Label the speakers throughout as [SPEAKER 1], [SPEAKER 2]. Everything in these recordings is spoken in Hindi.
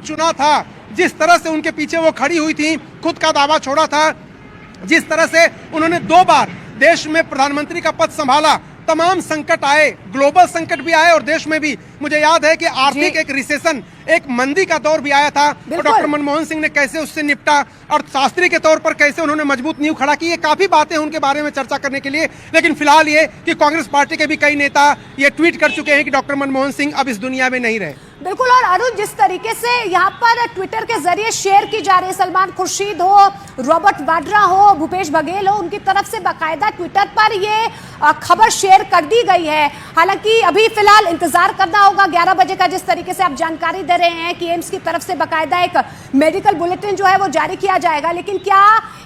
[SPEAKER 1] चुना था, जिस तरह से उनके पीछे वो खड़ी हुई थी, खुद का दावा छोड़ा था, जिस तरह से उन्होंने 2 बार देश में प्रधानमंत्री का पद संभाला, तमाम संकट आए, ग्लोबल संकट भी आए और देश में भी। मुझे याद है कि आर्थिक एक रिसेशन, एक मंदी का दौर भी आया था, तो डॉक्टर मनमोहन सिंह ने कैसे उससे निपटा, अर्थशास्त्री के तौर पर कैसे उन्होंने मजबूत नींव खड़ा की। ये काफी बातें उनके बारे में चर्चा करने के लिए, लेकिन फिलहाल ये कि कांग्रेस पार्टी के भी कई नेता ये ट्वीट कर चुके हैं कि डॉक्टर मनमोहन सिंह अब इस दुनिया में नहीं रहे।
[SPEAKER 2] बिल्कुल। और अरुण, जिस तरीके से यहाँ पर ट्विटर के जरिए शेयर की जा रही है, सलमान खुर्शीद हो, रॉबर्ट वाड्रा हो, भूपेश बघेल हो, उनकी तरफ से बाकायदा ट्विटर पर ये खबर शेयर कर दी गई है। हालांकि अभी फिलहाल इंतजार करना होगा 11 बजे का, जिस तरीके से आप जानकारी दे रहे हैं कि एम्स की तरफ से बाकायदा एक मेडिकल बुलेटिन जो है वो जारी किया जाएगा। लेकिन क्या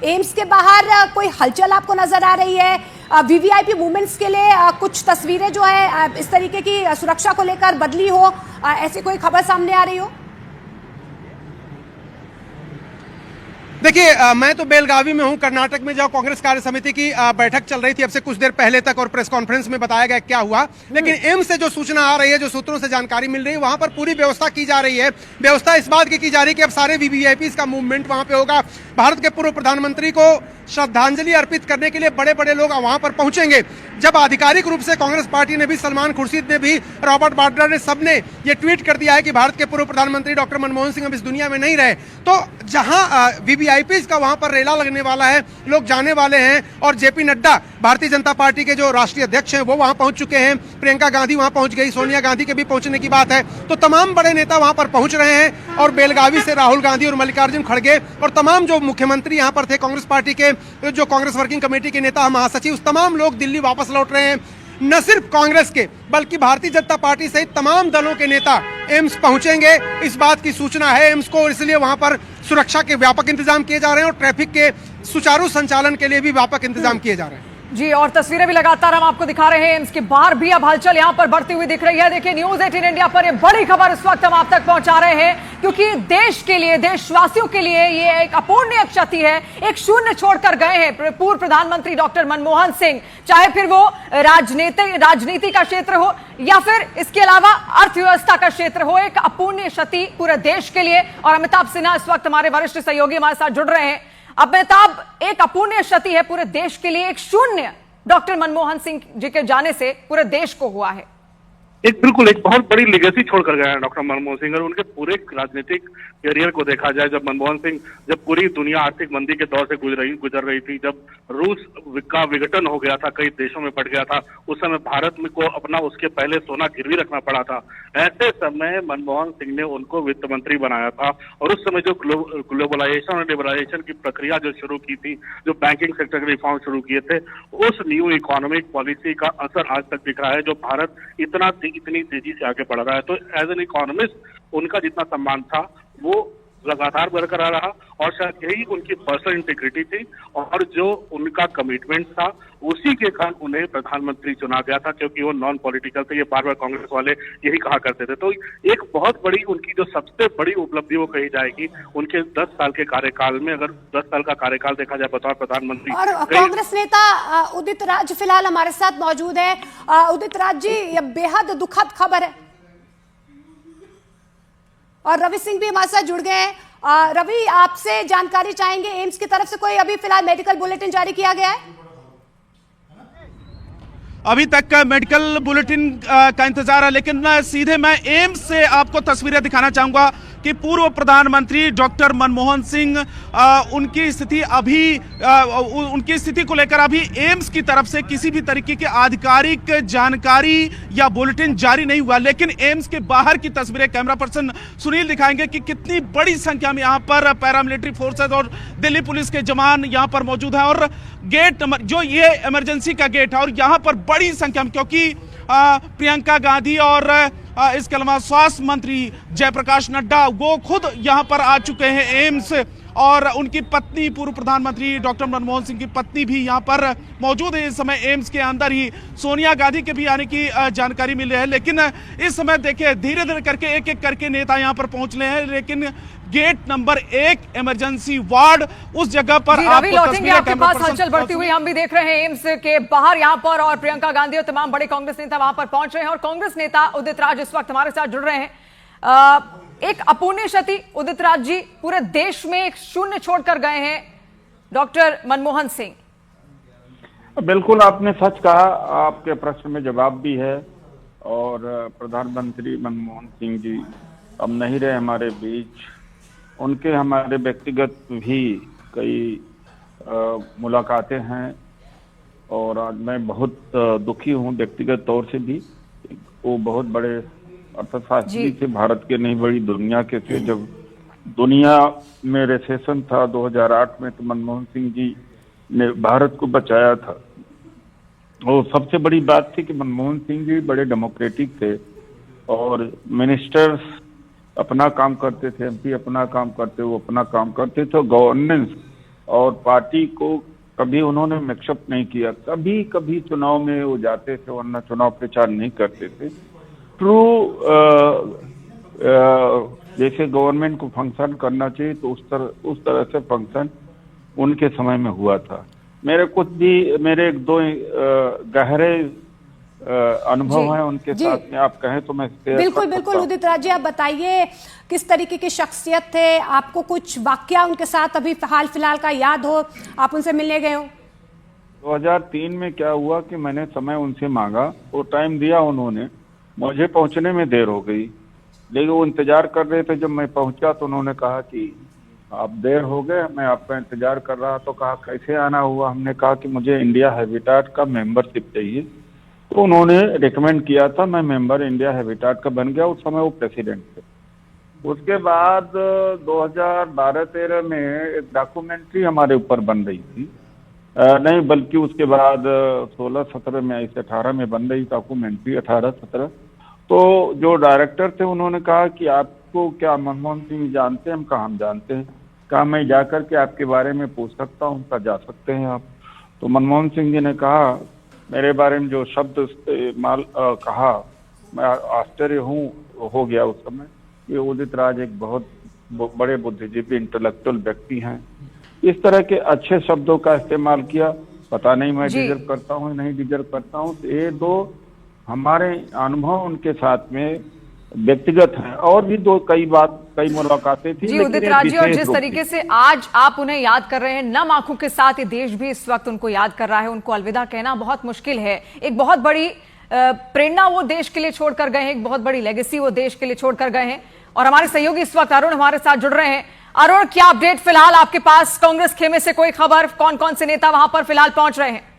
[SPEAKER 2] एम्स के बाहर कोई हलचल आपको नजर आ रही है? वीवीआईपी मूवमेंट्स के लिए कुछ तस्वीरें जो है इस तरीके की सुरक्षा को लेकर बदली हो, ऐसी कोई खबर सामने आ रही हो?
[SPEAKER 1] देखिए, मैं तो बेलगावी में हूं, कर्नाटक में, जहां कांग्रेस कार्य समिति की बैठक चल रही थी अब से कुछ देर पहले तक, और प्रेस कॉन्फ्रेंस में बताया गया क्या हुआ। लेकिन एम्स से जो सूचना आ रही है, जो सूत्रों से जानकारी मिल रही है, वहां पर पूरी व्यवस्था की जा रही है। व्यवस्था इस बात की जा रही है कि अब सारे वीवीआईपी का मूवमेंट वहां पे होगा। भारत के पूर्व प्रधानमंत्री को श्रद्धांजलि अर्पित करने के लिए बड़े बड़े लोग वहां पर पहुंचेंगे। जब आधिकारिक रूप से कांग्रेस पार्टी ने भी, सलमान खुर्शीद ने भी, रॉबर्ट वाड्रा ने, सबने ये ट्वीट कर दिया है कि भारत के पूर्व प्रधानमंत्री डॉक्टर मनमोहन सिंह अब इस दुनिया में नहीं रहे, तो जहां वीवीआईपी का वहां पर रेला लगने वाला है, लोग जाने वाले हैं। और जेपी नड्डा, भारतीय जनता पार्टी के जो राष्ट्रीय अध्यक्ष हैं, वो वहां पहुंच चुके हैं। प्रियंका गांधी वहां पहुंच गई, सोनिया गांधी के भी पहुंचने की बात है। तो तमाम बड़े नेता वहां पर पहुंच रहे हैं। और बेलगावी से राहुल गांधी और मल्लिकार्जुन खड़गे और तमाम जो मुख्यमंत्री यहां पर थे कांग्रेस पार्टी के, जो कांग्रेस वर्किंग कमेटी के नेता, महासचिव, तमाम लोग दिल्ली वापस लौट रहे हैं। न सिर्फ कांग्रेस के बल्कि भारतीय जनता पार्टी सहित तमाम दलों के नेता एम्स पहुंचेंगे, इस बात की सूचना है एम्स को। इसलिए वहां पर सुरक्षा के व्यापक इंतजाम किए जा रहे हैं और ट्रैफिक के सुचारू संचालन के लिए भी व्यापक इंतजाम किए जा रहे हैं।
[SPEAKER 3] जी, और तस्वीरें भी लगातार हम आपको दिखा रहे हैं। एम्स के बाहर भी अब हलचल यहां पर बढ़ती हुई दिख रही है। देखिए, न्यूज़ 18 इंडिया पर ये बड़ी खबर इस वक्त हम आप तक पहुंचा रहे हैं, क्योंकि देश के लिए, देशवासियों के लिए ये एक अपूर्णीय क्षति है। एक शून्य छोड़कर गए हैं पूर्व प्रधानमंत्री डॉक्टर मनमोहन सिंह, चाहे फिर वो राजनीति का क्षेत्र हो या फिर इसके अलावा अर्थव्यवस्था का क्षेत्र हो। एक अपूर्णीय क्षति पूरे देश के लिए। और अमिताभ सिन्हा इस वक्त हमारे वरिष्ठ सहयोगी हमारे साथ जुड़ रहे हैं। अमिताभ, एक अपूर्णीय क्षति है पूरे देश के लिए, एक शून्य डॉक्टर मनमोहन सिंह जी के जाने से पूरे देश को हुआ है।
[SPEAKER 4] बिल्कुल एक बहुत बड़ी लेगेसी छोड़कर गए हैं डॉक्टर मनमोहन सिंह। और उनके पूरे राजनीतिक करियर को देखा जाए, जब मनमोहन सिंह, जब पूरी दुनिया आर्थिक मंदी के दौर से गुजर रही थी, जब रूस का विघटन हो गया था, कई देशों में बढ़ गया था, उस समय भारत में को अपना उसके पहले सोना गिरवी रखना पड़ा था। ऐसे समय मनमोहन सिंह ने उनको वित्त मंत्री बनाया था। और उस समय जो ग्लोबलाइजेशन और लिबरलाइजेशन की प्रक्रिया जो शुरू की थी, जो बैंकिंग सेक्टर के रिफॉर्म शुरू किए थे, उस न्यू इकोनॉमिक पॉलिसी का असर आज तक दिख रहा है, जो भारत इतनी तेजी से आगे बढ़ रहा है। तो एज एन इकोनॉमिस्ट उनका जितना सम्मान था वो लगातार बरकरार रहा। और शायद यही उनकी पर्सनल इंटीग्रिटी थी और जो उनका कमिटमेंट था, उसी के कारण उन्हें प्रधानमंत्री चुना गया था, क्योंकि वो नॉन पॉलिटिकल थे। ये बार बार कांग्रेस वाले यही कहा करते थे। तो एक बहुत बड़ी उनकी जो सबसे बड़ी उपलब्धि वो कही जाएगी उनके 10 साल के कार्यकाल में। अगर 10 साल का कार्यकाल देखा जाए बतौर प्रधानमंत्री।
[SPEAKER 2] और कांग्रेस नेता उदित राज फिलहाल हमारे साथ मौजूद है। उदित राज जी, ये बेहद दुखद खबर है और रवि सिंह भी हमारे साथ जुड़ गए हैं। रवि, आपसे जानकारी चाहेंगे, एम्स की तरफ से कोई अभी फिलहाल मेडिकल बुलेटिन जारी किया गया है?
[SPEAKER 5] अभी तक मेडिकल बुलेटिन का इंतजार है, लेकिन सीधे मैं एम्स से आपको तस्वीरें दिखाना चाहूंगा कि पूर्व प्रधानमंत्री डॉक्टर मनमोहन सिंह उनकी स्थिति को लेकर अभी एम्स की तरफ से किसी भी तरीके की आधिकारिक जानकारी या बुलेटिन जारी नहीं हुआ। लेकिन एम्स के बाहर की तस्वीरें कैमरा पर्सन सुनील दिखाएंगे कि कितनी बड़ी संख्या में यहाँ पर पैरामिलिट्री फोर्सेज और दिल्ली पुलिस के जवान यहाँ पर मौजूद हैं। और गेट नंबर, जो ये इमरजेंसी का गेट है, और यहाँ पर बड़ी संख्या में, क्योंकि प्रियंका गांधी और इसके अलावा स्वास्थ्य मंत्री जयप्रकाश नड्डा वो खुद यहाँ पर आ चुके हैं एम्स। और उनकी पत्नी, पूर्व प्रधानमंत्री डॉक्टर मनमोहन सिंह की पत्नी भी यहाँ पर मौजूद है इस समय एम्स के अंदर ही। सोनिया गांधी के भी आने की जानकारी मिल रही है। लेकिन इस समय देखिए, धीरे धीरे करके एक एक करके नेता यहाँ पर पहुंच रहे हैं। लेकिन गेट नंबर 1 इमरजेंसी वार्ड, उस जगह पर
[SPEAKER 3] लौटेंगे आपके पास हलचल बढ़ती हुई हम भी देख रहे हैं एम्स के बाहर यहाँ पर। और प्रियंका गांधी और तमाम बड़े कांग्रेस नेता वहां पर पहुंच रहे हैं। और कांग्रेस नेता उदित राज इस वक्त हमारे साथ जुड़ रहे हैं। एक अपूर्णीय क्षति उदित राज जी, पूरे देश में एक शून्य छोड़कर गए हैं डॉक्टर मनमोहन सिंह।
[SPEAKER 6] बिल्कुल आपने सच कहा, आपके प्रश्न में जवाब भी है। और प्रधानमंत्री मनमोहन सिंह जी अब नहीं रहे हमारे बीच। उनके हमारे व्यक्तिगत भी कई मुलाकातें हैं और आज मैं बहुत दुखी हूं व्यक्तिगत तौर से भी। वो बहुत बड़े अर्थशास्त्री थे भारत के, नहीं बड़ी दुनिया के थे। जब दुनिया में रिसेशन था 2008 में तो मनमोहन सिंह जी ने भारत को बचाया था। और सबसे बड़ी बात थी कि मनमोहन सिंह जी बड़े डेमोक्रेटिक थे और मिनिस्टर्स अपना काम करते थे, एमपी अपना काम करते, वो अपना काम करते थे। गवर्नेंस और पार्टी को कभी उन्होंने मिक्सअप नहीं किया। कभी कभी चुनाव में वो जाते थे, वरना चुनाव प्रचार नहीं करते थे। ट्रू जैसे गवर्नमेंट को फंक्शन करना चाहिए तो उस तरह से फंक्शन उनके समय में हुआ था। मेरे एक दो गहरे अनुभव है उनके साथ में, आप कहें तो मैं
[SPEAKER 2] बिल्कुल उदित राज जी, आप बताइए किस तरीके की शख्सियत थे, आपको कुछ वाकया उनके साथ अभी हाल फिलहाल का याद हो, आप उनसे मिलने गए हो?
[SPEAKER 6] 2003 में क्या हुआ कि मैंने समय उनसे मांगा, वो टाइम दिया उन्होंने, मुझे पहुंचने में देर हो गई, लेकिन वो इंतजार कर रहे थे। जब मैं पहुंचा तो उन्होंने कहा कि आप देर हो गए, मैं आपका इंतजार कर रहा। तो कहा कैसे आना हुआ? हमने कहा कि मुझे इंडिया हैबिटेट का मेंबरशिप चाहिए। तो उन्होंने रिकमेंड किया था, मैं मेंबर इंडिया हैबिटेट का बन गया। उस समय वो प्रेसिडेंट थे। उसके बाद 2012-13 में एक डॉक्यूमेंट्री हमारे ऊपर बन रही थी, नहीं बल्कि उसके बाद 16-17 में, ऐसे 18 में बन रही डॉक्यूमेंट्री, 18-17। तो जो डायरेक्टर थे उन्होंने कहा कि आपको क्या मनमोहन सिंह जानते हैं? हम कहा हम जानते हैं। कहा मैं जाकर के आपके बारे में पूछ सकता हूँ? कहा जा सकते हैं आप। तो मनमोहन सिंह जी ने कहा, मेरे बारे में जो शब्द कहा, मैं आश्चर्य हो गया उस समय। ये उदित राज एक बहुत बड़े बुद्धिजीवी इंटेलेक्चुअल व्यक्ति हैं। इस तरह के अच्छे शब्दों का इस्तेमाल किया। पता नहीं मैं डिजर्व करता हूँ नहीं डिजर्व करता हूँ। तो ये दो हमारे अनुभव उनके साथ में व्यक्तिगत हैं। और भी कई मुलाकातें थी।
[SPEAKER 3] जी उदित राज जी, और जिस तरीके से आज आप उन्हें याद कर रहे हैं, नम आंखों के साथ ये देश भी इस वक्त उनको याद कर रहा है। उनको अलविदा कहना बहुत मुश्किल है। एक बहुत बड़ी प्रेरणा वो देश के लिए छोड़कर गए हैं, एक बहुत बड़ी लेगेसी वो देश के लिए छोड़कर गए हैं। और हमारे सहयोगी इस वक्त अरुण हमारे साथ जुड़ रहे हैं। अरुण, क्या अपडेट फिलहाल आपके पास? कांग्रेस खेमे से कोई खबर? कौन कौन से नेता वहां पर फिलहाल पहुंच रहे हैं?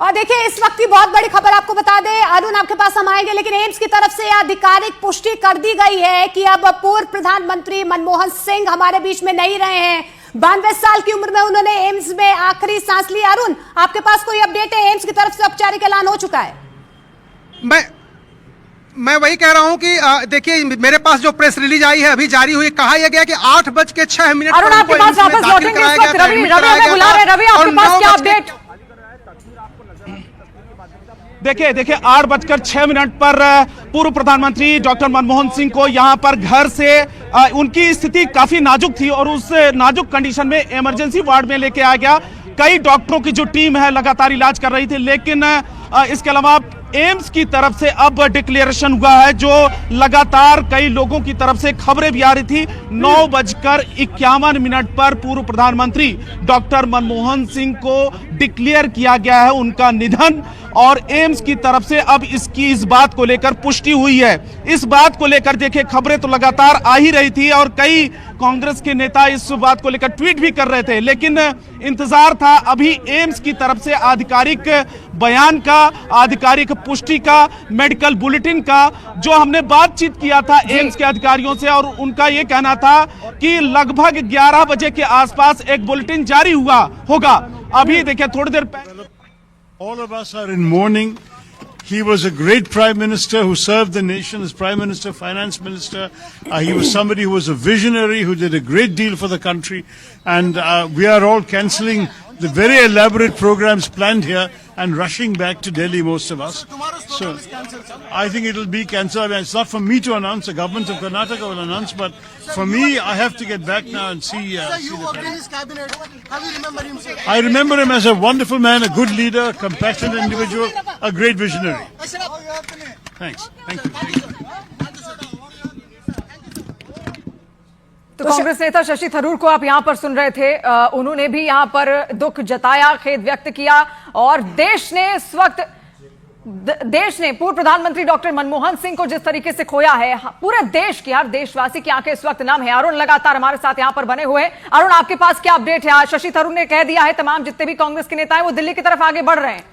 [SPEAKER 2] और देखिए इस वक्त की बहुत बड़ी खबर आपको बता दें, अरुण आपके पास हम आएंगे, लेकिन एम्स की तरफ से आधिकारिक पुष्टि कर दी गई है कि अब पूर्व प्रधानमंत्री मनमोहन सिंह हमारे बीच में नहीं रहे हैं। 92 साल की उम्र में उन्होंने एम्स में आखिरी सांस ली। अरुण, आपके पास कोई अपडेट है? एम्स की तरफ से औपचारिक ऐलान हो चुका है?
[SPEAKER 1] मैं वही कह रहा हूं कि देखिए मेरे पास जो प्रेस रिलीज आई है अभी जारी हुई, कहा यह गया कि 8:06
[SPEAKER 3] अरुण आपके पास वापस लौटेंगे इस वक्त। रवि हमें बुला रहे हैं। रवि, आपके पास क्या अपडेट?
[SPEAKER 5] देखिए 8:06 पर पूर्व प्रधानमंत्री डॉक्टर मनमोहन सिंह को यहां पर घर से उनकी स्थिति काफी नाजुक थी और उस नाजुक कंडीशन में इमरजेंसी वार्ड में लेके आ गया। कई डॉक्टरों की जो टीम है लगातार इलाज कर रही थी, लेकिन इसके अलावा एम्स की तरफ से अब डिक्लेरेशन हुआ है, जो लगातार कई लोगों की तरफ से खबरें भी आ रही थी। 9:51 पर पूर्व प्रधानमंत्री डॉक्टर मनमोहन सिंह को डिक्लेयर किया गया है उनका निधन, और एम्स की तरफ से अब इस बात को लेकर पुष्टि हुई है। इस बात को लेकर देखिए खबरें तो लगातार आ ही रही थी और कई कांग्रेस के नेता इस बात को लेकर ट्वीट भी कर रहे थे, लेकिन इंतजार था अभी एम्स की तरफ से आधिकारिक बयान का, आधिकारिक पुष्टि का, मेडिकल बुलेटिन का। जो हमने बातचीत किया था एम्स के अधिकारियों से, और उनका यह कहना था कि लगभग 11 बजे के आसपास एक बुलेटिन जारी होगा। अभी देखिए थोड़ी देर पहले
[SPEAKER 7] all of us are in mourning. He was a great prime minister who served the nation as prime minister, finance minister. He was somebody who was a visionary, who did a great deal for the country. And we are all cancelling the very elaborate programs planned here and rushing back to Delhi, most of us. So I think it will be cancelled. I mean, it's not for me to announce. The government of Karnataka will announce. But for me, I have to get back now and see.
[SPEAKER 8] You worked in his cabinet. How do you remember him, sir?
[SPEAKER 7] I remember him as a wonderful man, a good leader, a compassionate individual, a great visionary. Thanks. Thank you.
[SPEAKER 3] तो कांग्रेस नेता शशि थरूर को आप यहां पर सुन रहे थे, उन्होंने भी यहां पर दुख जताया, खेद व्यक्त किया और देश ने पूर्व प्रधानमंत्री डॉक्टर मनमोहन सिंह को जिस तरीके से खोया है, पूरे देश की, हर देशवासी की आंखें इस वक्त नम है। अरुण लगातार हमारे साथ यहां पर बने हुए हैं। अरुण, आपके पास क्या अपडेट है? शशि थरूर ने कह दिया है तमाम जितने भी कांग्रेस के नेता हैं वो दिल्ली की तरफ आगे बढ़ रहे हैं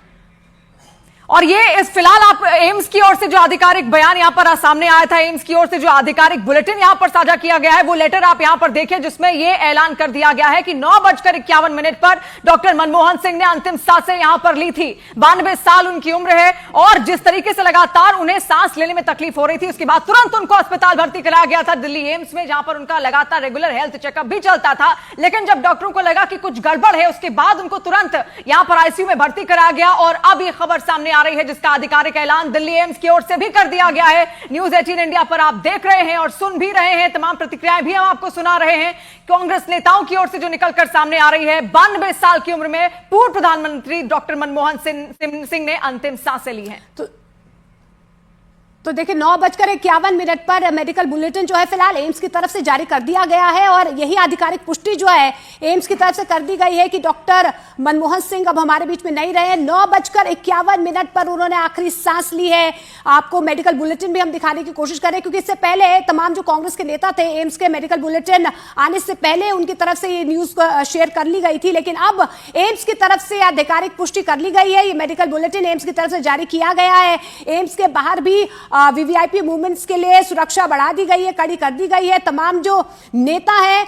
[SPEAKER 3] और ये इस फिलहाल आप एम्स की ओर से जो आधिकारिक बयान यहां पर सामने आया था, एम्स की ओर से जो आधिकारिक बुलेटिन यहां पर साझा किया गया है, वो लेटर आप यहां पर देखिए जिसमें ये ऐलान कर दिया गया है कि 9:51 पर डॉक्टर मनमोहन सिंह ने अंतिम सांसें यहां पर ली थी। 92 साल उनकी उम्र है और जिस तरीके से लगातार उन्हें सांस लेने में तकलीफ हो रही थी, उसके बाद तुरंत उनको अस्पताल भर्ती कराया गया था दिल्ली एम्स में, जहां पर उनका लगातार रेगुलर हेल्थ चेकअप भी चलता था। लेकिन जब डॉक्टरों को लगा कि कुछ गड़बड़ है, उसके बाद उनको तुरंत यहां पर आईसीयू में भर्ती कराया गया और अब ये खबर सामने आ रही है जिसका आधिकारिक ऐलान दिल्ली एम्स की ओर से भी कर दिया गया है। न्यूज 18 इंडिया पर आप देख रहे हैं और सुन भी रहे हैं, तमाम प्रतिक्रियाएं भी हम आपको सुना रहे हैं। कांग्रेस नेताओं की ओर से जो निकलकर सामने आ रही है, 92 साल की उम्र में पूर्व प्रधानमंत्री डॉक्टर मनमोहन सिंह ने अंतिम सांसें ली हैं।
[SPEAKER 2] तो देखिए 9:51 पर मेडिकल बुलेटिन जो है फिलहाल एम्स की तरफ से जारी कर दिया गया है और यही आधिकारिक पुष्टि जो है एम्स की तरफ से कर दी गई है कि डॉक्टर मनमोहन सिंह अब हमारे बीच में नहीं रहे। 9:51 पर उन्होंने आखिरी सांस ली है। आपको मेडिकल बुलेटिन भी हम दिखाने की कोशिश करें क्योंकि इससे पहले तमाम जो कांग्रेस के नेता थे, एम्स के मेडिकल बुलेटिन आने से पहले उनकी तरफ से ये न्यूज शेयर कर ली गई थी, लेकिन अब एम्स की तरफ से आधिकारिक पुष्टि कर ली गई है। ये मेडिकल बुलेटिन एम्स की तरफ से जारी किया गया है। एम्स के बाहर भी वीवीआईपी मूवमेंट्स के लिए सुरक्षा बढ़ा दी गई है, कड़ी कर दी गई है। तमाम जो नेता हैं,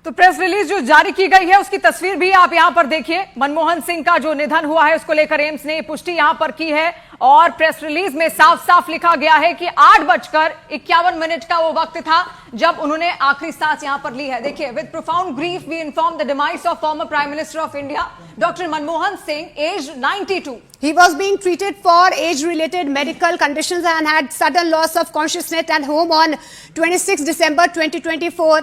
[SPEAKER 3] तो प्रेस रिलीज जो जारी की गई है उसकी तस्वीर भी आप यहां पर देखिए। मनमोहन सिंह का जो निधन हुआ है उसको लेकर एम्स ने पुष्टि यहां पर की है और प्रेस रिलीज में साफ साफ लिखा गया है कि 8:51 का वो वक्त था जब उन्होंने आखिरी सांस यहां पर ली है। देखिए, with profound grief we inform the demise of former prime minister of India doctor Manmohan Singh, age 92.
[SPEAKER 2] He was being treated for age-related medical conditions and had sudden loss of consciousness at home on 26 December 2024.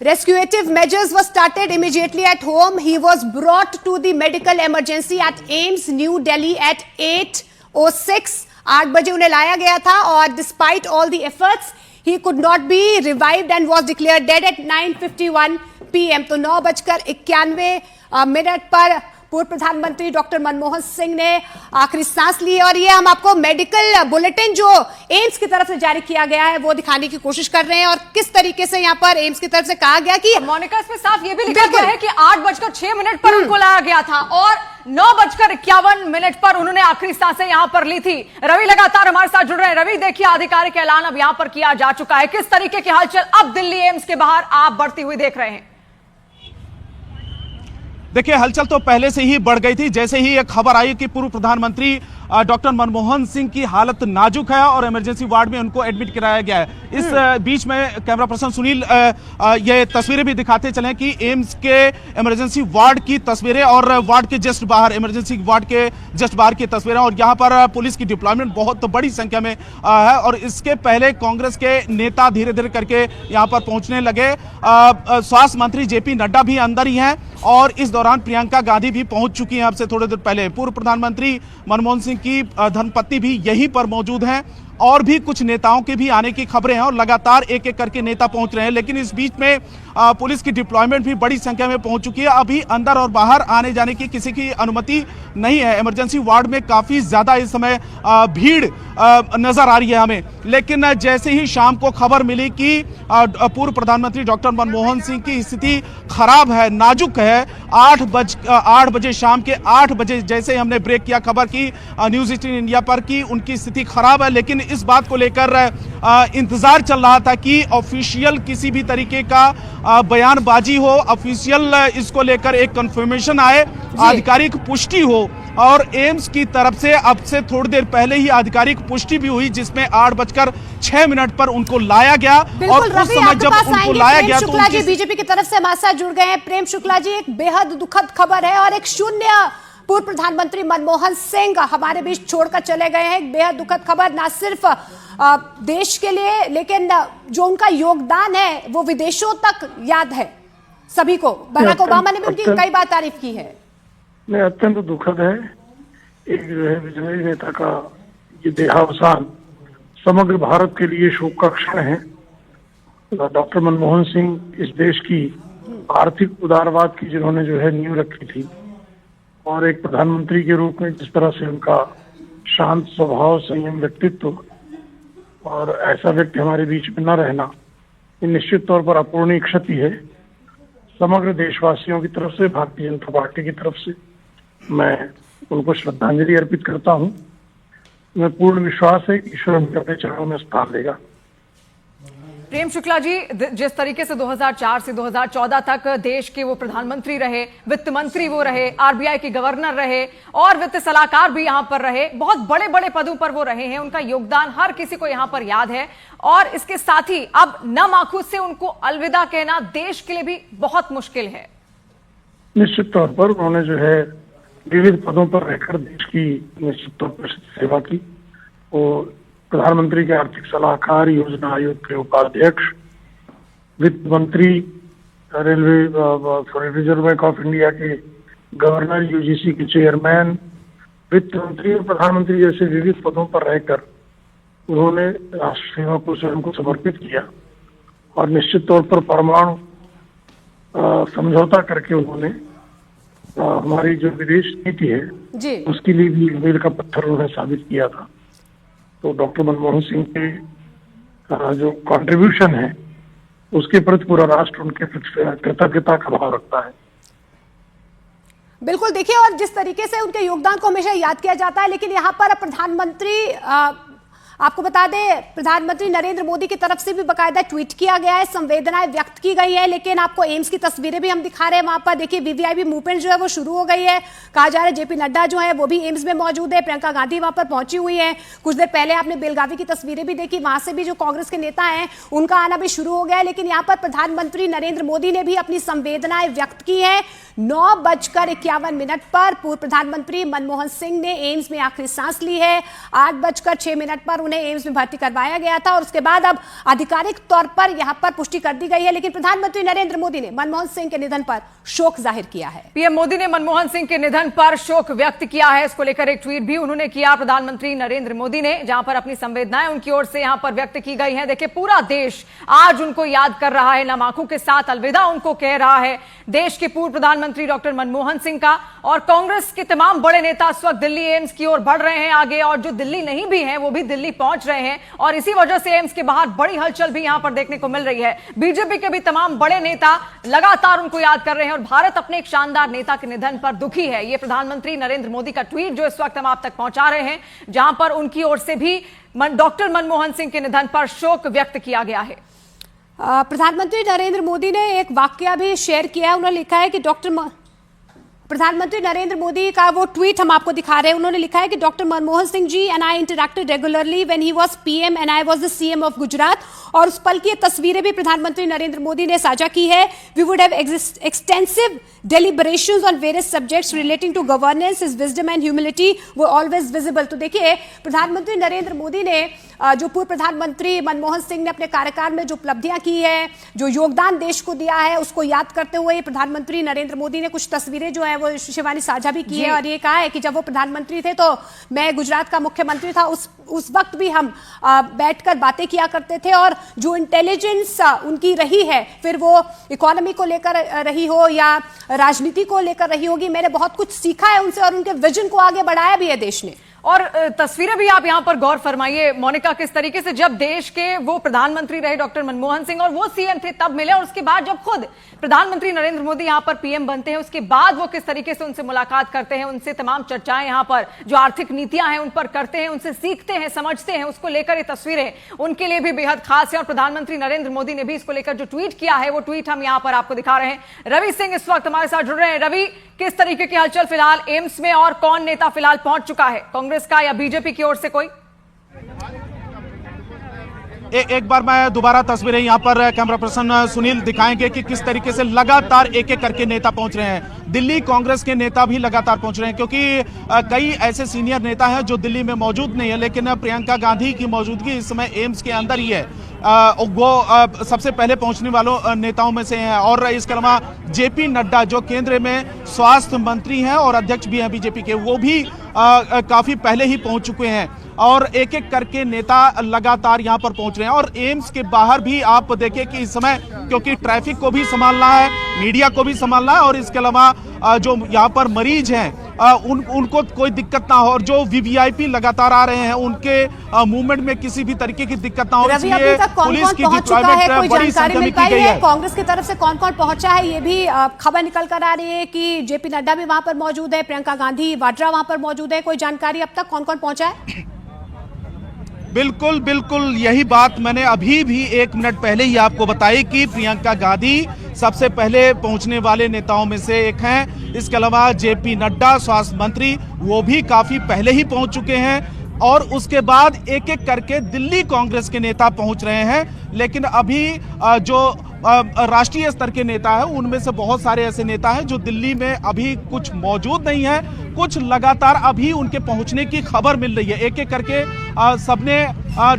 [SPEAKER 2] Rescuative measures were started immediately at home. He was brought to the medical emergency at AIIMS, New Delhi at 8:06. 8 बजे उन्हें लाया गया था और despite all the efforts, he could not be revived and was declared dead at 9:51 PM. तो 9:51 पर पूर्व प्रधानमंत्री डॉक्टर मनमोहन सिंह ने आखिरी सांस ली है और ये हम आपको मेडिकल बुलेटिन जो एम्स की तरफ से जारी किया गया है वो दिखाने की कोशिश कर रहे हैं और किस तरीके से यहाँ पर एम्स की तरफ से कहा गया कि
[SPEAKER 3] मोनिका, इसमें साफ ये भी लिखा गया है कि 8:06 पर उनको लाया गया था और 9:51 पर उन्होंने आखिरी सांसें यहां पर ली थी। रवि लगातार हमारे साथ जुड़ रहे हैं। रवि, देखिए आधिकारिक ऐलान अब यहां पर किया जा चुका है, किस तरीके की हलचल अब दिल्ली एम्स के बाहर आप बढ़ती हुई देख रहे हैं?
[SPEAKER 5] देखिए, हलचल तो पहले से ही बढ़ गई थी जैसे ही एक खबर आई कि पूर्व प्रधानमंत्री डॉक्टर मनमोहन सिंह की हालत नाजुक है और इमरजेंसी वार्ड में उनको एडमिट कराया गया है। इस बीच में कैमरा पर्सन सुनील ये तस्वीरें भी दिखाते चले कि एम्स के इमरजेंसी वार्ड की तस्वीरें और वार्ड के जस्ट बाहर, इमरजेंसी वार्ड के जस्ट बाहर की तस्वीरें और यहाँ पर पुलिस की डिप्लॉयमेंट बहुत बड़ी संख्या में है और इसके पहले कांग्रेस के नेता धीरे धीरे करके यहाँ पर पहुंचने लगे। स्वास्थ्य मंत्री जेपी नड्डा भी अंदर ही हैं और इस दौरान प्रियंका गांधी भी पहुंच चुकी हैं अब से थोड़ी देर पहले। पूर्व प्रधानमंत्री मनमोहन सिंह की धर्मपत्नी भी यहीं पर मौजूद हैं और भी कुछ नेताओं के भी आने की खबरें हैं और लगातार एक एक करके नेता पहुंच रहे हैं, लेकिन इस बीच में पुलिस की डिप्लॉयमेंट भी बड़ी संख्या में पहुंच चुकी है। अभी अंदर और बाहर आने जाने की किसी की अनुमति नहीं है। इमरजेंसी वार्ड में काफी ज्यादा इस समय भीड़ नजर आ रही है हमें, लेकिन जैसे ही शाम को खबर मिली कि पूर्व प्रधानमंत्री डॉक्टर मनमोहन सिंह की स्थिति खराब है, नाजुक है, 8 बजे शाम के 8 बजे जैसे ही हमने ब्रेक किया खबर की न्यूज 18 इंडिया पर कि उनकी स्थिति खराब है, लेकिन इस बात को लेकर इंतजार चल रहा था कि ऑफिशियल किसी भी तरीके का बयानबाजी हो, ऑफिशियल इसको लेकर एक कंफर्मेशन आए, आधिकारिक पुष्टि हो और एम्स की तरफ से अब से थोड़ी देर पहले ही आधिकारिक पुष्टि भी हुई जिसमें 8:06 पर उनको लाया गया और उस समय जब उनको लाया गया तो
[SPEAKER 2] शुक्ला जी बीजेपी की तरफ से हमारे साथ जुड़ गए हैं। प्रेम शुक्ला जी, एक बेहद दुखद खबर है और एक शून्य पूर्व प्रधानमंत्री मनमोहन सिंह हमारे बीच छोड़कर चले गए हैं। एक बेहद दुखद खबर, ना सिर्फ देश के लिए लेकिन जो उनका योगदान है वो विदेशों तक याद है सभी को। बराक ओबामा ने भी उनकी कई बार तारीफ की है।
[SPEAKER 9] नहीं, अत्यंत दुखद है। एक जो है विजयी नेता का ये देहावसान समग्र भारत के लिए शोक का क्षण है। डॉक्टर मनमोहन सिंह इस देश की आर्थिक उदारवाद की जिन्होंने जो है नींव रखी थी, और एक प्रधानमंत्री के रूप में जिस तरह से उनका शांत स्वभाव, संयम व्यक्तित्व और ऐसा व्यक्ति हमारे बीच में न रहना, ये निश्चित तौर पर अपूर्णीय क्षति है। समग्र देशवासियों की तरफ से, भारतीय जनता पार्टी की तरफ से मैं उनको श्रद्धांजलि अर्पित करता हूँ। मैं पूर्ण विश्वास है कि ईश्वर उनके अपने चरणों में स्थान देगा।
[SPEAKER 3] प्रेम शुक्ला जी, जिस तरीके से 2004 से 2014 तक देश के वो प्रधानमंत्री रहे, वित्त मंत्री वो रहे, आरबीआई के गवर्नर रहे और वित्त सलाहकार भी यहां पर रहे, बहुत बड़े बड़े पदों पर वो रहे हैं, उनका योगदान हर किसी को यहां पर याद है। और इसके साथ ही अब नम आंखों से उनको अलविदा कहना देश के लिए भी बहुत मुश्किल है।
[SPEAKER 9] निश्चित तौर पर उन्होंने जो है विविध पदों पर रहकर देश की निश्चित तौर पर सेवा की। वो प्रधानमंत्री के आर्थिक सलाहकार, योजना आयोग के उपाध्यक्ष, वित्त मंत्री, railway reserve bank of India के गवर्नर, यूजीसी के चेयरमैन, वित्त मंत्री और प्रधानमंत्री जैसे विविध पदों पर रहकर उन्होंने राष्ट्र सेवा को स्वयं को समर्पित किया। और निश्चित तौर पर परमाणु समझौता करके उन्होंने हमारी जो विदेश नीति है उसके लिए भी मील का पत्थर उन्होंने साबित किया था। तो डॉक्टर मनमोहन सिंह के जो कंट्रीब्यूशन है उसके प्रति पूरा राष्ट्र उनके कृतज्ञता का भाव रखता है।
[SPEAKER 2] बिल्कुल, देखिए, और जिस तरीके से उनके योगदान को हमेशा याद किया जाता है, लेकिन यहाँ पर प्रधानमंत्री, आपको बता दें, प्रधानमंत्री नरेंद्र मोदी की तरफ से भी बाकायदा ट्वीट किया गया है, संवेदनाएं व्यक्त की गई है। लेकिन आपको एम्स की तस्वीरें भी हम दिखा रहे हैं, वहां पर देखिए वीवीआईपी मूवमेंट जो है वो शुरू हो गई है। कहा जा रहा है जेपी नड्डा जो है वो भी एम्स में मौजूद है, प्रियंका गांधी वहां पर पहुंची हुई है। कुछ देर पहले आपने बेलगावी की तस्वीरें भी देखी, वहां से भी जो कांग्रेस के नेता हैं उनका आना भी शुरू हो गया है। लेकिन यहाँ पर प्रधानमंत्री नरेंद्र मोदी ने भी अपनी संवेदनाएं व्यक्त की है। 9:51 पर पूर्व प्रधानमंत्री मनमोहन सिंह ने एम्स में आखिरी सांस ली है। 8:06 पर उन्हें एम्स में भर्ती करवाया गया था और उसके बाद अब आधिकारिक तौर पर यहां पर पुष्टि कर दी गई है। लेकिन प्रधानमंत्री नरेंद्र मोदी ने मनमोहन सिंह के निधन पर शोक जाहिर किया है।
[SPEAKER 3] पीएम मोदी ने मनमोहन सिंह के निधन पर शोक व्यक्त किया है। इसको लेकर एक ट्वीट भी उन्होंने किया, प्रधानमंत्री नरेंद्र मोदी ने, जहां पर अपनी संवेदनाएं उनकी ओर से यहां पर व्यक्त की गई हैं। देखिए, पूरा देश आज उनको याद कर रहा है, नम आंखों के साथ अलविदा उनको कह रहा है। देश के पूर्व प्रधानमंत्री डॉक्टर मनमोहन सिंह का और कांग्रेस के तमाम बड़े नेता इस वक्त दिल्ली एम्स की ओर बढ़ रहे हैं आगे, और जो दिल्ली नहीं भी हैं वो भी दिल्ली पहुंच रहे हैं। और इसी वजह से एम्स के बाहर बड़ी हलचल भी यहां पर देखने को मिल रही है। बीजेपी के भी तमाम बड़े नेता लगातार उनको याद कर रहे हैं और भारत अपने एक शानदार नेता के निधन पर दुखी है। ये प्रधानमंत्री नरेंद्र मोदी का ट्वीट जो इस वक्त हम आप तक पहुंचा रहे हैं, जहां पर उनकी ओर से भी डॉक्टर मनमोहन सिंह के निधन पर शोक व्यक्त किया गया है।
[SPEAKER 2] प्रधानमंत्री नरेंद्र मोदी ने एक वाकया भी शेयर किया है। उन्होंने लिखा है कि प्रधानमंत्री नरेंद्र मोदी का वो ट्वीट हम आपको दिखा रहे हैं। उन्होंने लिखा है कि doctor Manmohan Singh ji and I interacted regularly when he was PM and I was the CM of Gujarat. और उस पल की तस्वीरें भी प्रधानमंत्री नरेंद्र मोदी ने साझा की है। We would have extensive deliberations on various subjects relating to governance, his wisdom and humility were always visible। तो देखिए, प्रधानमंत्री नरेंद्र मोदी ने जो पूर्व प्रधानमंत्री मनमोहन सिंह ने अपने कार्यकाल में जो उपलब्धियां की है, जो योगदान देश को दिया है, उसको याद करते हुए प्रधानमंत्री नरेंद्र मोदी ने कुछ तस्वीरें जो है वो शिवानी साझा भी की है और ये कहा है कि जब वो प्रधानमंत्री थे तो मैं गुजरात का मुख्यमंत्री था, उस वक्त भी हम बैठकर बातें किया करते थे और जो इंटेलिजेंस उनकी रही है, फिर वो इकोनॉमी को लेकर रही हो या राजनीति को लेकर रही होगी, मैंने बहुत कुछ सीखा है उनसे और उनके विजन को आगे बढ़ाया भी है देश ने।
[SPEAKER 3] और तस्वीरें भी आप यहां पर गौर फरमाइए मोनिका, किस तरीके से जब देश के वो प्रधानमंत्री रहे डॉक्टर मनमोहन सिंह और वो सीएम थे तब मिले, और उसके बाद जब खुद प्रधानमंत्री नरेंद्र मोदी यहां पर पीएम बनते हैं उसके बाद वो किस तरीके से उनसे मुलाकात करते हैं, उनसे तमाम चर्चाएं यहां पर जो आर्थिक नीतियां हैं उन पर करते हैं, उनसे सीखते हैं, समझते हैं, उसको लेकर ये तस्वीरें उनके लिए भी बेहद खास है। और प्रधानमंत्री नरेंद्र मोदी ने भी इसको लेकर जो ट्वीट किया है वो ट्वीट हम यहां पर आपको दिखा रहे हैं। रवि सिंह इस वक्त हमारे साथ जुड़ रहे हैं। रवि, किस तरीके की हलचल फिलहाल एम्स में और कौन नेता फिलहाल पहुंच चुका है, कांग्रेस का या बीजेपी की ओर से कोई?
[SPEAKER 5] एक बार मैं दोबारा तस्वीरें यहां पर कैमरा पर्सन सुनील दिखाएंगे कि किस तरीके से लगातार एक एक करके नेता पहुंच रहे हैं। दिल्ली कांग्रेस के नेता भी लगातार पहुंच रहे हैं क्योंकि कई ऐसे सीनियर नेता हैं जो दिल्ली में मौजूद नहीं है, लेकिन प्रियंका गांधी की मौजूदगी इस समय एम्स के अंदर ही है। वो सबसे पहले पहुंचने वालों नेताओं में से हैं। और इसके अलावा जेपी नड्डा जो केंद्र में स्वास्थ्य मंत्री हैं और अध्यक्ष भी हैं बीजेपी के, वो भी काफी पहले ही पहुंच चुके हैं और एक एक करके नेता लगातार यहां पर पहुंच रहे हैं। और एम्स के बाहर भी आप देखें कि इस समय क्योंकि ट्रैफिक को भी संभालना है, मीडिया को भी संभालना है और इसके अलावा जो यहां पर मरीज हैं उनको कोई दिक्कत ना हो और जो वीवीआईपी लगातार आ रहे हैं उनके मूवमेंट में किसी भी तरीके की दिक्कत ना हो, इसलिए पुलिस की डिप्लॉयमेंट बड़ी संख्या में की गई है।
[SPEAKER 2] कांग्रेस की तरफ से कौन कौन पहुंचा है, ये भी खबर निकल कर आ रही है कि जेपी नड्डा भी वहां पर मौजूद है, प्रियंका गांधी वाड्रा वहां पर मौजूद है। कोई जानकारी अब तक कौन कौन पहुंचा है?
[SPEAKER 5] बिल्कुल बिल्कुल, यही बात मैंने अभी भी 1 मिनट पहले ही आपको बताई कि प्रियंका गांधी सबसे पहले पहुंचने वाले नेताओं में से एक हैं। इसके अलावा जेपी नड्डा स्वास्थ्य मंत्री, वो भी काफी पहले ही पहुंच चुके हैं और उसके बाद एक एक करके दिल्ली कांग्रेस के नेता पहुंच रहे हैं। लेकिन अभी जो राष्ट्रीय स्तर के नेता है उनमें से बहुत सारे ऐसे नेता हैं जो दिल्ली में अभी कुछ मौजूद नहीं है, कुछ लगातार अभी उनके पहुंचने की खबर मिल रही है। एक एक करके सबने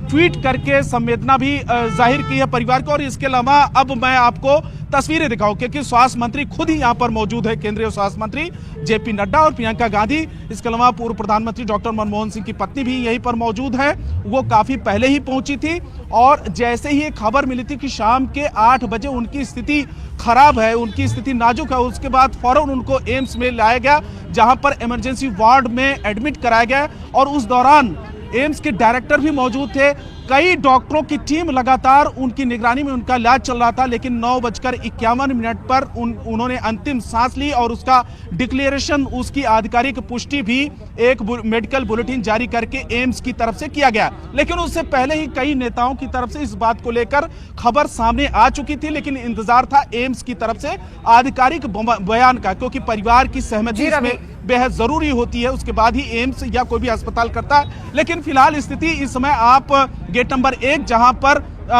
[SPEAKER 5] ट्वीट करके संवेदना भी जाहिर की है परिवार को। और इसके अलावा अब मैं आपको तस्वीरें दिखाऊं क्योंकि स्वास्थ्य मंत्री खुद ही यहां पर मौजूद है, केंद्रीय स्वास्थ्य मंत्री जेपी नड्डा और प्रियंका गांधी। इसके अलावा पूर्व प्रधानमंत्री डॉक्टर मनमोहन सिंह की पत्नी भी यहीं पर मौजूद है, वो काफी पहले ही पहुंची थी। और जैसे ही एक खबर मिली थी कि शाम के 8 बजे उनकी स्थिति खराब है, उनकी स्थिति नाजुक है, उसके बाद फौरन उनको एम्स में लाया गया जहां पर इमरजेंसी वार्ड में एडमिट कराया गया। और उस दौरान एम्स के डायरेक्टर भी मौजूद थे, कई डॉक्टरों की टीम लगातार उनकी निगरानी में उनका इलाज चल रहा था। लेकिन 9:51 पर उन्होंने अंतिम सांस ली और उसका डिक्लेरेशन, उसकी आधिकारिक पुष्टि भी एक मेडिकल बुलेटिन जारी करके एम्स की तरफ से किया गया। लेकिन उससे पहले ही कई नेताओं की तरफ से इस बात को लेकर खबर सामने आ चुकी थी, लेकिन इंतजार था एम्स की तरफ से आधिकारिक बयान का, क्योंकि परिवार की सहमति इसमें बेहद जरूरी होती है, उसके बाद ही एम्स या कोई भी अस्पताल करता है। लेकिन फिलहाल स्थिति इस समय आप गेट नंबर 1 जहां पर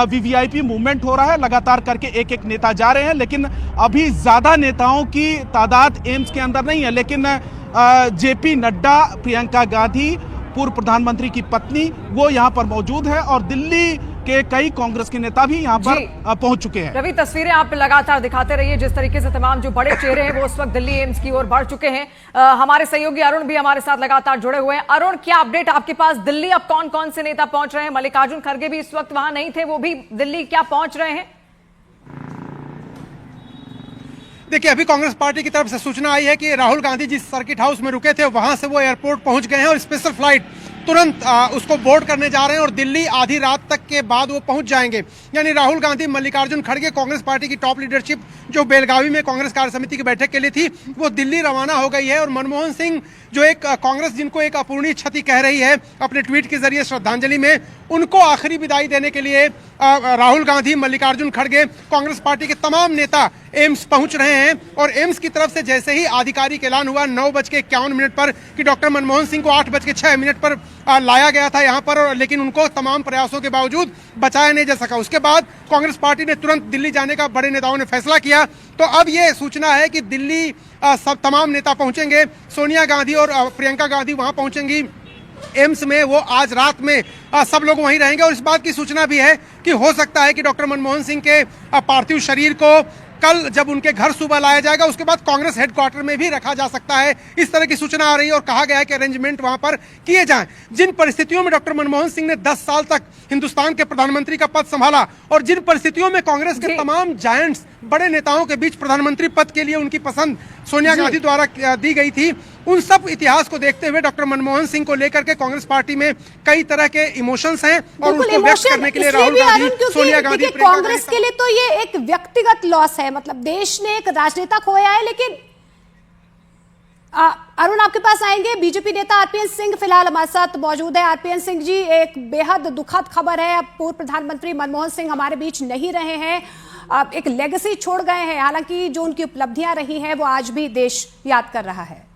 [SPEAKER 5] वीवीआईपी मूवमेंट हो रहा है, लगातार करके एक एक नेता जा रहे हैं। लेकिन अभी ज्यादा नेताओं की तादाद एम्स के अंदर नहीं है, लेकिन जेपी नड्डा, प्रियंका गांधी, पूर्व प्रधानमंत्री की पत्नी, वो यहां पर मौजूद है और दिल्ली के कई कांग्रेस के नेता भी यहां पर पहुंच चुके हैं।
[SPEAKER 3] रवि, तस्वीरें आप लगातार दिखाते रहिए जिस तरीके से तमाम जो बड़े चेहरे हैं वो उस वक्त दिल्ली एम्स की ओर बढ़ चुके हैं। हमारे सहयोगी अरुण भी हमारे साथ लगातार जुड़े हुए हैं। अरुण, क्या अपडेट आपके पास? दिल्ली अब कौन कौन से नेता पहुंच रहे हैं? मल्लिकार्जुन खड़गे भी इस वक्त वहां नहीं थे, वो भी दिल्ली क्या पहुंच रहे हैं?
[SPEAKER 1] देखिए, अभी कांग्रेस पार्टी की तरफ से सूचना आई है कि राहुल गांधी जिस सर्किट हाउस में रुके थे वहां से वो एयरपोर्ट पहुंच गए हैं और स्पेशल फ्लाइट तुरंत उसको बोर्ड करने जा रहे हैं और दिल्ली आधी रात तक के बाद वो पहुंच जाएंगे। यानी राहुल गांधी, मल्लिकार्जुन खड़गे, कांग्रेस पार्टी की टॉप लीडरशिप जो बेलगावी में कांग्रेस कार्य समिति की बैठक के लिए थी, वो दिल्ली रवाना हो गई है। और मनमोहन सिंह, जो एक कांग्रेस जिनको एक अपूर्णीय क्षति कह रही है अपने ट्वीट के जरिए श्रद्धांजलि में, उनको आखिरी विदाई देने के लिए राहुल गांधी, मल्लिकार्जुन खड़गे, कांग्रेस पार्टी के तमाम नेता एम्स पहुंच रहे हैं। और एम्स की तरफ से जैसे ही आधिकारिक ऐलान हुआ 9:51 पर कि डॉक्टर मनमोहन सिंह को 8:06 पर लाया गया था यहाँ पर, लेकिन उनको तमाम प्रयासों के बावजूद बचाया नहीं जा सका। उसके बाद कांग्रेस पार्टी ने तुरंत दिल्ली जाने का बड़े नेताओं ने फैसला किया। तो अब ये सूचना है कि दिल्ली सब तमाम नेता पहुंचेंगे। सोनिया गांधी और प्रियंका गांधी वहां पहुंचेंगी एम्स में, वो आज रात में सब लोग वहीं रहेंगे। और इस बात की सूचना भी है कि हो सकता है कि डॉक्टर मनमोहन सिंह के पार्थिव शरीर को कल जब उनके घर सुबह लाया जाएगा उसके बाद कांग्रेस हेडक्वार्टर में भी रखा जा सकता है, इस तरह की सूचना आ रही है। और कहा गया है कि अरेंजमेंट वहां पर किए जाएं। जिन परिस्थितियों में डॉक्टर मनमोहन सिंह ने 10 साल तक हिंदुस्तान के प्रधानमंत्री का पद संभाला और जिन परिस्थितियों में कांग्रेस के तमाम जायंट्स, बड़े नेताओं के बीच प्रधानमंत्री पद के लिए उनकी पसंद सोनिया गांधी द्वारा दी गई थी, उन सब इतिहास को देखते हुए डॉक्टर मनमोहन सिंह को लेकर के कांग्रेस पार्टी में कई तरह के इमोशंस हैं और उसको व्यक्त करने के लिए राहुल गांधी, सोनिया गांधी,
[SPEAKER 2] कांग्रेस के लिए तो ये एक व्यक्तिगत लॉस है, मतलब देश ने एक राजनेता खोया है। लेकिन अरुण, आपके पास आएंगे। बीजेपी नेता आरपीएन सिंह फिलहाल हमारे साथ मौजूद है। आरपीएन सिंह जी, एक बेहद दुखद खबर है, अब पूर्व प्रधानमंत्री मनमोहन सिंह हमारे बीच नहीं रहे हैं, अब एक लेगेसी छोड़ गए हैं। हालांकि जो उनकी उपलब्धियां रही हैं वो आज भी देश याद कर रहा है।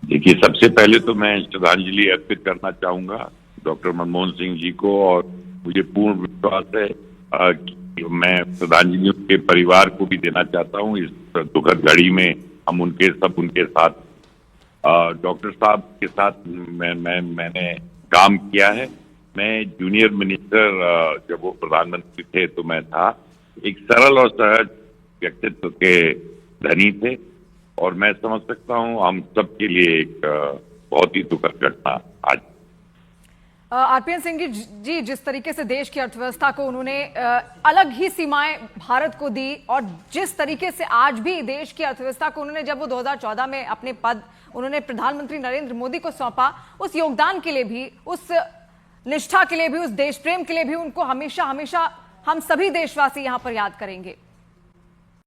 [SPEAKER 10] देखिए, सबसे पहले तो मैं श्रद्धांजलि अर्पित करना चाहूंगा डॉक्टर मनमोहन सिंह जी को, और मुझे पूर्ण विश्वास है कि मैं श्रद्धांजलि उनके परिवार को भी देना चाहता हूं इस दुखद घड़ी में। हम उनके साथ डॉक्टर साहब के साथ मैंने काम किया है मैं जूनियर मिनिस्टर जब वो प्रधानमंत्री थे तो मैं था। एक सरल और सहज व्यक्तित्व के धनी थे और मैं समझ सकता हूं हम सबके लिए एक बहुत ही दुखद घटना आज।
[SPEAKER 3] आरपीएन सिंह जी, जिस तरीके से देश की अर्थव्यवस्था को उन्होंने अलग ही सीमाएं भारत को दी और जिस तरीके से आज भी देश की अर्थव्यवस्था को उन्होंने, जब वो 2014 में अपने पद उन्होंने प्रधानमंत्री नरेंद्र मोदी को सौंपा, उस योगदान के लिए भी, उस निष्ठा के लिए भी, उस देश प्रेम के लिए भी उनको हमेशा हमेशा हम सभी देशवासी यहां पर याद करेंगे।